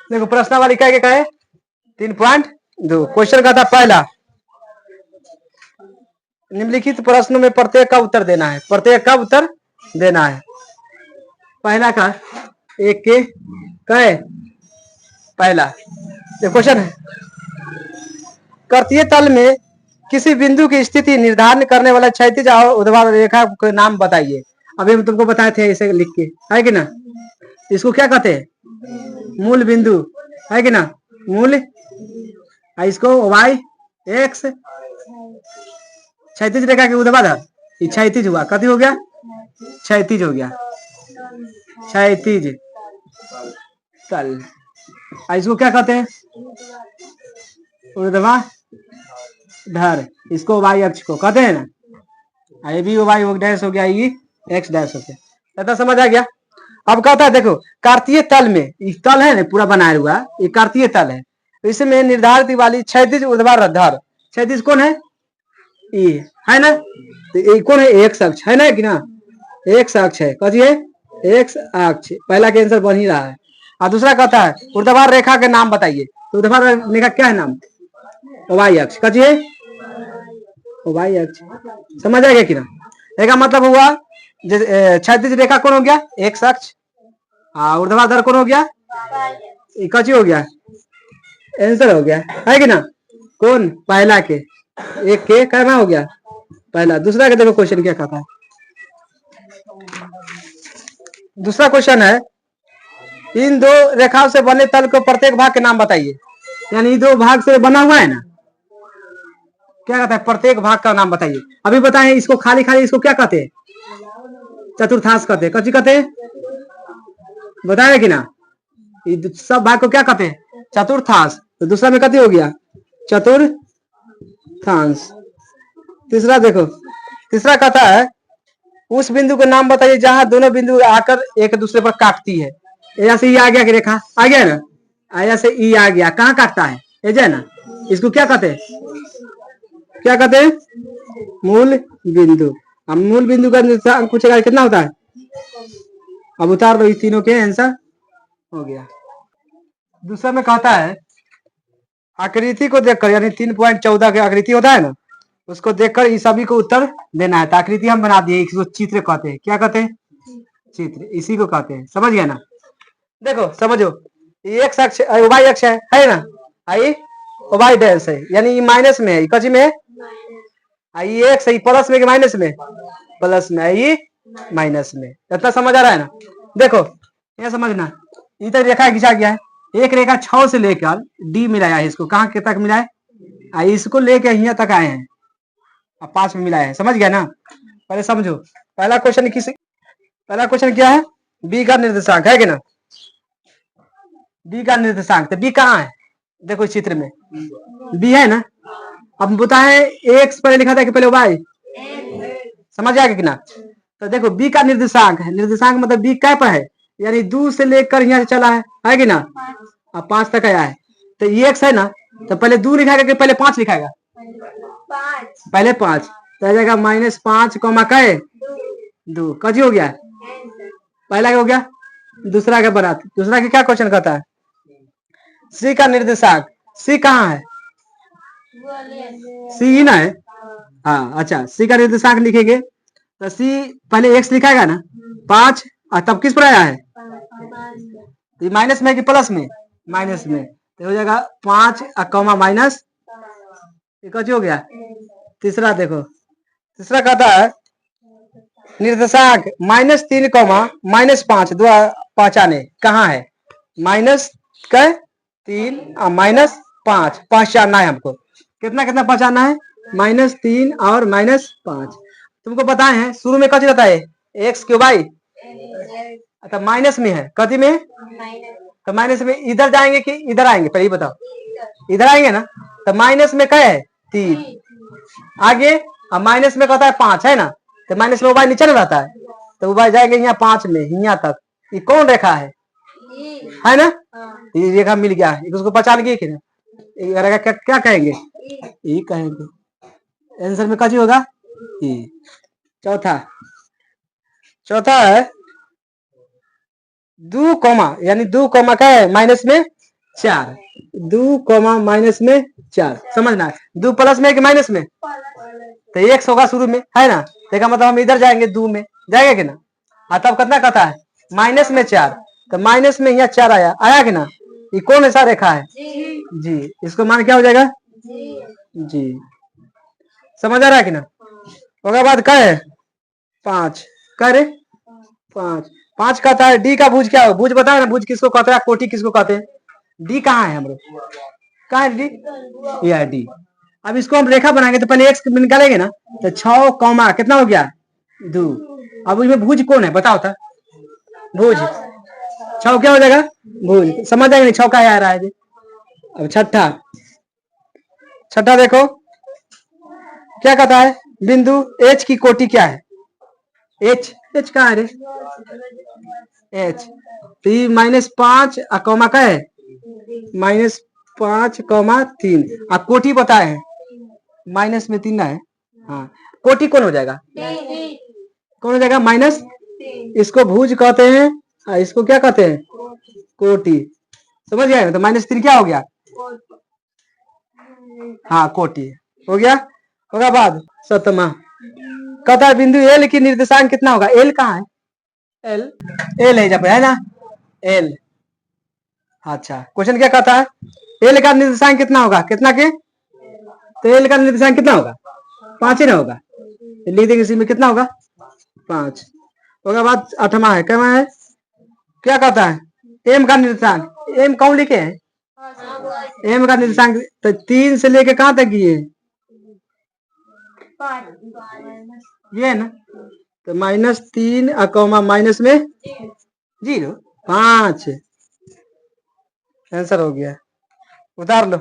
देखो प्रश्नावली क्या है 3.2। क्वेश्चन का था पहला, निम्नलिखित प्रश्नों में प्रत्येक का उत्तर देना है। प्रत्येक का उत्तर देना है। पहला का एक के कहे पहला क्वेश्चन है, कर्तीय तल में किसी बिंदु की स्थिति निर्धारण करने वाला क्षैतिज और ऊर्ध्वाधर रेखा के नाम बताइए। अभी हम तुमको बताए थे इसे लिख के, है कि ना। इसको क्या कहते हैं, मूल बिंदु, है कि ना, मूल। इसको वाई एक्स क्षैतिज रेखा के ऊर्ध्वाधर, ये क्षैतिज हुआ, कथी हो गया, क्षैतिज हो गया, क्षैतिज तल। इसको क्या कहते हैं, ऊर्ध्वाधर, इसको वाई अक्ष को कहते हैं ना। ये भी वाई डैश हो गया, ये एक्स डैश हो गया। तो समझ आ गया। अब कहता है देखो कार्तीय तल में, तल है ना पूरा बनाया हुआ, ये कार्तीय तल है, इसमें निर्धारित वाली क्षैतिज ऊर्ध्वाधर, क्षैतिज कौन है, ये है ना, तो ये कौन है, एक्स अक्ष है ना, कि ना, एक्स अक्ष है, कहिए एक्स अक्ष। पहला के आंसर बन ही रहा है। और दूसरा कहता है ऊर्ध्वाधर रेखा के नाम बताइए। तो ऊर्ध्वाधर रेखा क्या है नाम, वाई अक्ष, कहिए वाई अक्ष। समझ आएगा कि ना। एक मतलब हुआ क्षैतिज रेखा कौन हो गया, एक्स अक्ष, ऊर्ध्वाधर कौन हो गया, कची हो गया, आंसर हो गया, है कि ना। कौन, पहला के, एक के करना हो गया पहला। दूसरा के देखो क्वेश्चन क्या कहता है। दूसरा क्वेश्चन है, इन दो रेखाओं से बने तल को प्रत्येक भाग के नाम बताइए। यानी दो भाग से बना हुआ है ना, क्या कहता है, प्रत्येक भाग का नाम बताइए। अभी बताएं इसको, खाली खाली इसको क्या कहते हैं, चतुर्थांश कहते हैं, कची कहते हैं, बताया कि ना। सब भाग को क्या कहते हैं, चतुर्थांश। तो दूसरा में कथी हो गया, चतुर्थांश। तीसरा देखो, तीसरा कहता है उस बिंदु का नाम बताइए जहां दोनों बिंदु आकर एक दूसरे पर काटती है। ऐसे ई आ गया कि रेखा आ गया ना, ऐसे ई आ गया, कहाँ काटता है, ऐसे ना। इसको क्या कहते हैं, क्या कहते हैं, मूल बिंदु। हम मूल बिंदु का निर्देशांक पूछेगा कितना होता है। अब उतार लो, इस तीनों के आंसर हो गया। दूसरा में कहता है आकृति को देखकर, यानी 3.14 की आकृति होता है ना, उसको देखकर इस सभी को उत्तर देना है। तो आकृति हम बना दिए, इसको चित्र कहते हैं, क्या कहते हैं, चित्र, इसी को कहते हैं। समझ गया ना। देखो समझो, ये एक्स अक्ष वाई अक्ष है ना, आई वाई डैश है, यानी ये माइनस में है, कची में है, ये एक्स है प्लस में कि माइनस में, प्लस में है, ये माइनस में। इतना समझ आ रहा है ना। देखो ये समझना, इधर रेखा खींचा गया है, एक रेखा 6 से लेकर डी मिलाया है, इसको कहाँ के तक मिला है, इसको लेकर यहाँ तक आए हैं, अब 5 में मिला है। समझ गया ना। पहले समझो, पहला क्वेश्चन क्या है, बी का निर्देशांक है कि ना, बी का निर्देशांक। तो बी कहाँ है, देखो इस चित्र में बी है ना। अब बताए एक्स पहले लिखा था कि पहले वाई, समझ आएगा कि ना। तो देखो बी का निर्देशांक है, निर्देशांक मतलब बी क्या पर है, यानी 2 से लेकर यहाँ से चला है कि ना, अब 5 तक आया है। तो ये एक्स है ना, तो पहले 2 लिखाएगा कि पहले 5 लिखाएगा, पहले 5, तो आ जाएगा -5 कॉमा क्या 2, कजी हो गया, पहला क्या हो गया, दूसरा का बना। दूसरा के क्या क्वेश्चन कहता है, सी का निर्देशांक, सी कहाँ है, सी ही ना है, हाँ अच्छा। सी का निर्देशांक लिखेंगे तो सी पहले एक्स लिखाएगा ना 5, और तब किस पर आया है, तो माइनस में कि प्लस में, माइनस में, तो हो जाएगा 5 कॉमा माइनस, कच हो गया। तीसरा देखो, तीसरा कहता है निर्देशांक -3 कॉमा -5 दो पहचाने, कहाँ है, -3 और -5 पहचानना है हमको। कितना कितना पहचानना है, -3 और -5। तुमको बताए हैं शुरू में कच रहता है एक्स क्यू वाई, अच्छा माइनस में है, कथी में, तो माइनस में इधर जाएंगे कि इधर आएंगे, पहले बताओ, इधर आएंगे ना। तो माइनस में क्या है 3 आगे, और माइनस में कहता है 5 है ना, तो माइनस में वाई नीचे ना रहता है, तो वाई जाएंगे यहाँ 5 में, यहाँ तक। ये कौन रेखा है ना, ये रेखा मिल गया है, उसको पहचान गए कि ना, क्या कहेंगे, ये कहेंगे। आंसर में कजी होगा ये। चौथा है 2 कॉमा, यानी 2 कॉमा क्या है माइनस में 4, 2 कॉमा माइनस में 4, समझना है 2 प्लस में कि माइनस में, तो x होगा शुरू में, है ना, देखा मतलब हम इधर जाएंगे 2 में जाएगा कि ना, तब कितना कहता है माइनस में 4, तो माइनस में यहाँ 4 आया, आया कि ना, ये कौन सा रेखा है जी, इसको मान क्या हो जाएगा जी, समझ आ रहा है कि ना। उसके बाद क्या है 5, क्या रे 5, 5 कहता है डी का भुज क्या हो, भुज बताया ना, भुज किसको कहते हैं, कोटि किसको कहते हैं, डी कहाँ है हम लोग, कहाँ है डी, यह डी। अब इसको हम रेखा बनाएंगे तो पहले एक्स निकालेंगे ना, तो 6 कॉमा कितना हो गया 2, अब उसमें भुज कौन है बताओ था, भुज 6 क्या हो जाएगा भुज, समझ जाएंगे 6 का आ रहा है जी। अब छठा, छठा देखो क्या कहता है, बिंदु एच की कोटि क्या है, एच, एच कहाँ है रे, एच तो -5 कॉमा का है -5,3, आप कोटि बताए हैं माइनस में 3 ना है, हाँ कोटि कौन हो जाएगा, कौन हो जाएगा माइनस, इसको भुज कहते हैं, इसको क्या कहते हैं कोटि, समझ गए, तो -3 क्या हो गया, हाँ कोटि हो गया। होगा बाद सतमा कहता है बिंदु एल की निर्देशांक कितना होगा, एल कहाँ है, एल, एल है जब है ना, एल, अच्छा क्वेश्चन क्या कहता है एल का निर्देशांक कितना होगा, कितना के, तो एल का निर्देशांक कितना होगा 5 ही ना होगा, लिख देंगे इसी में कितना होगा 5। उसके बाद 8वां है, क्या है, क्या कहता है एम का निर्देशांक, एम कौन लिखे हैं, एम का निर्देशांक तो 3 से लेके कहां तक ये है ना, तो -3 कॉमा माइनस में 0, 5 आंसर हो गया, उतार लो।